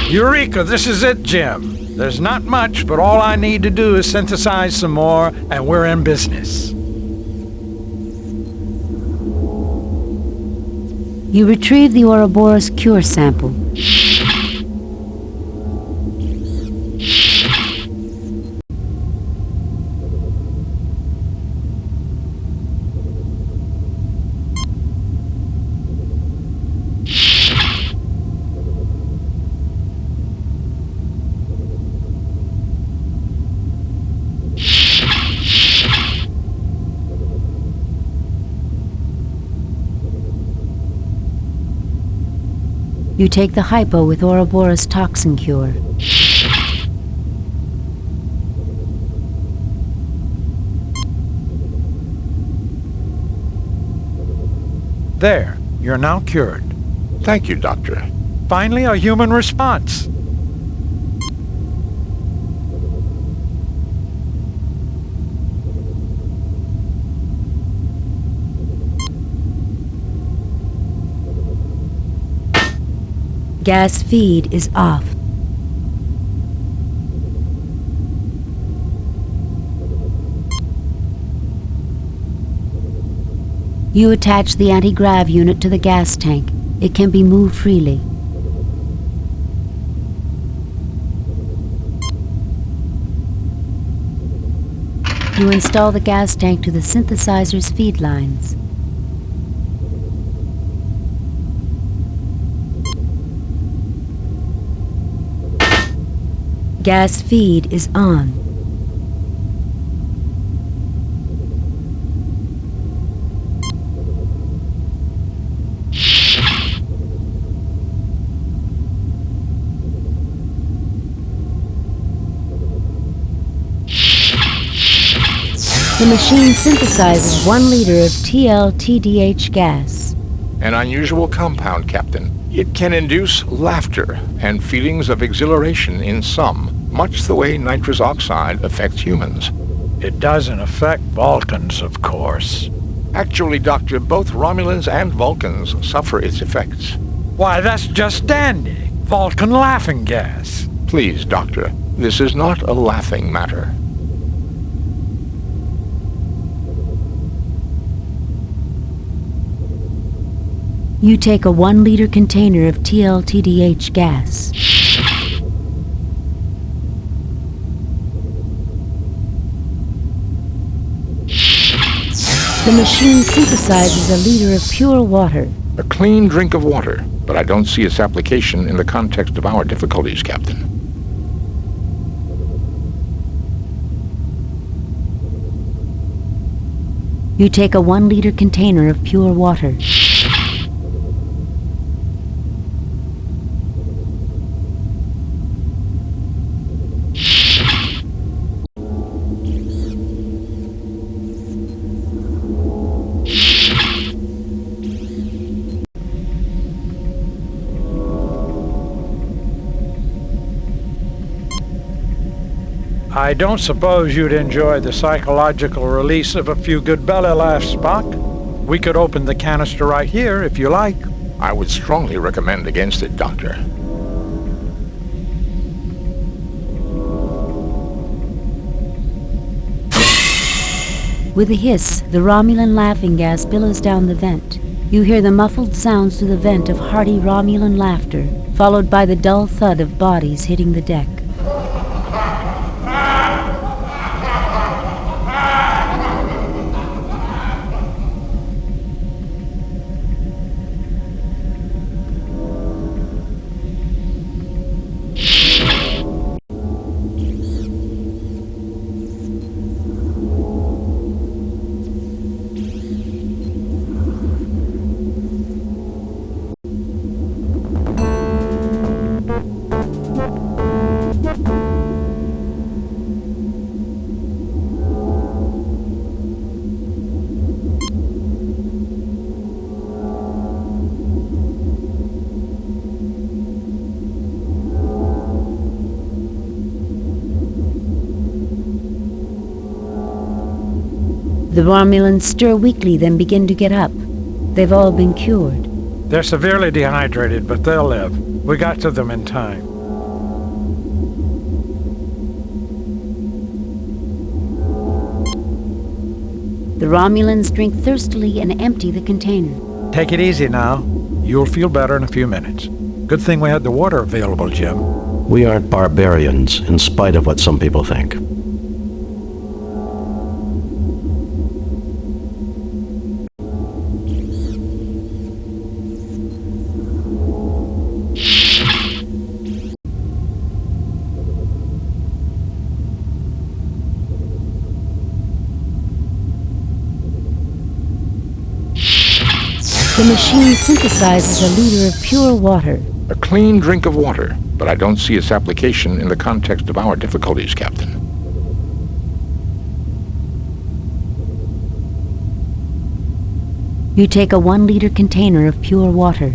Eureka, this is it, Jim. There's not much, but all I need to do is synthesize some more, and we're in business. You retrieve the Ouroboros cure sample. You take the hypo with Ouroboros toxin cure. There, you're now cured. Thank you, Doctor. Finally, a human response. Gas feed is off. You attach the anti-grav unit to the gas tank. It can be moved freely. You install the gas tank to the synthesizer's feed lines. Gas feed is on. The machine synthesizes 1 liter of TLTDH gas. An unusual compound, Captain. It can induce laughter and feelings of exhilaration in some, much the way nitrous oxide affects humans. It doesn't affect Vulcans, of course. Actually, Doctor, both Romulans and Vulcans suffer its effects. Why, that's just dandy. Vulcan laughing gas. Please, Doctor, this is not a laughing matter. You take a 1 liter container of TLTDH gas. The machine synthesizes a liter of pure water. A clean drink of water, but I don't see its application in the context of our difficulties, Captain. You take a 1 liter container of pure water. I don't suppose you'd enjoy the psychological release of a few good belly laughs, Spock. We could open the canister right here, if you like. I would strongly recommend against it, Doctor. With a hiss, the Romulan laughing gas billows down the vent. You hear the muffled sounds through the vent of hearty Romulan laughter, followed by the dull thud of bodies hitting the deck. The Romulans stir weakly, then begin to get up. They've all been cured. They're severely dehydrated, but they'll live. We got to them in time. The Romulans drink thirstily and empty the container. Take it easy now. You'll feel better in a few minutes. Good thing we had the water available, Jim. We aren't barbarians, in spite of what some people think. The machine synthesizes a liter of pure water. A clean drink of water, but I don't see its application in the context of our difficulties, Captain. You take a 1-liter container of pure water.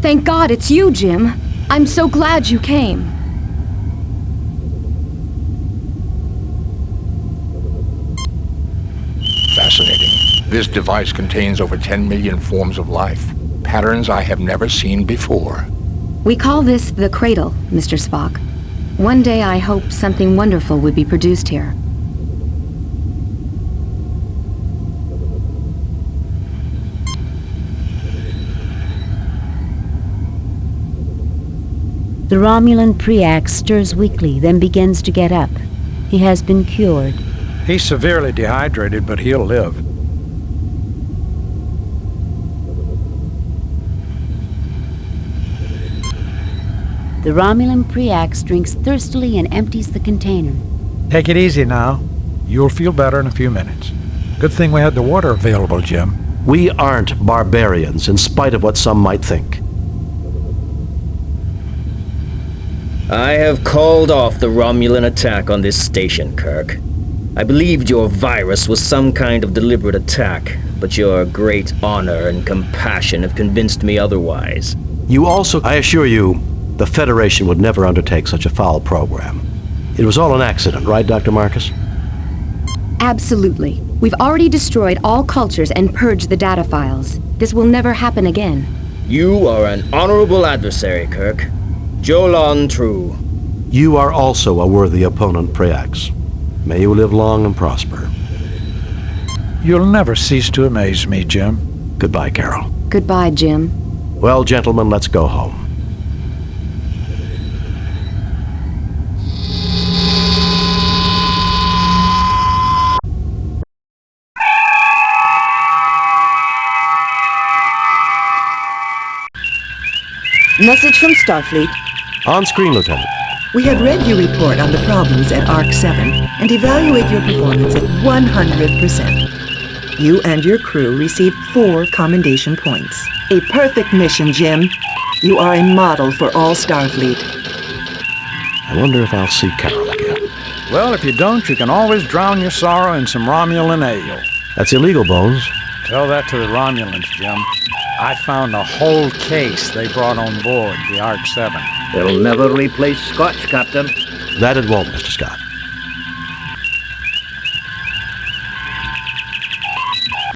Thank God it's you, Jim. I'm so glad you came. Fascinating. This device contains over 10 million forms of life, patterns I have never seen before. We call this the cradle, Mr. Spock. One day I hope something wonderful would be produced here. The Romulan Preax stirs weakly, then begins to get up. He has been cured. He's severely dehydrated, but he'll live. The Romulan Preax drinks thirstily and empties the container. Take it easy now. You'll feel better in a few minutes. Good thing we had the water available, Jim. We aren't barbarians, in spite of what some might think. I have called off the Romulan attack on this station, Kirk. I believed your virus was some kind of deliberate attack, but your great honor and compassion have convinced me otherwise. You also, I assure you, the Federation would never undertake such a foul program. It was all an accident, right, Dr. Marcus? Absolutely. We've already destroyed all cultures and purged the data files. This will never happen again. You are an honorable adversary, Kirk. Jolon true. You are also a worthy opponent, Preax. May you live long and prosper. You'll never cease to amaze me, Jim. Goodbye, Carol. Goodbye, Jim. Well, gentlemen, let's go home. Message from Starfleet. On screen, Lieutenant. We have read your report on the problems at Arc 7 and evaluate your performance at 100%. You and your crew received 4 commendation points. A perfect mission, Jim. You are a model for all Starfleet. I wonder if I'll see Carol again. Well, if you don't, you can always drown your sorrow in some Romulan ale. That's illegal, Bones. Tell that to the Romulans, Jim. I found a whole case they brought on board the Arc 7. They'll never replace Scotch, Captain. That it won't, Mr. Scott.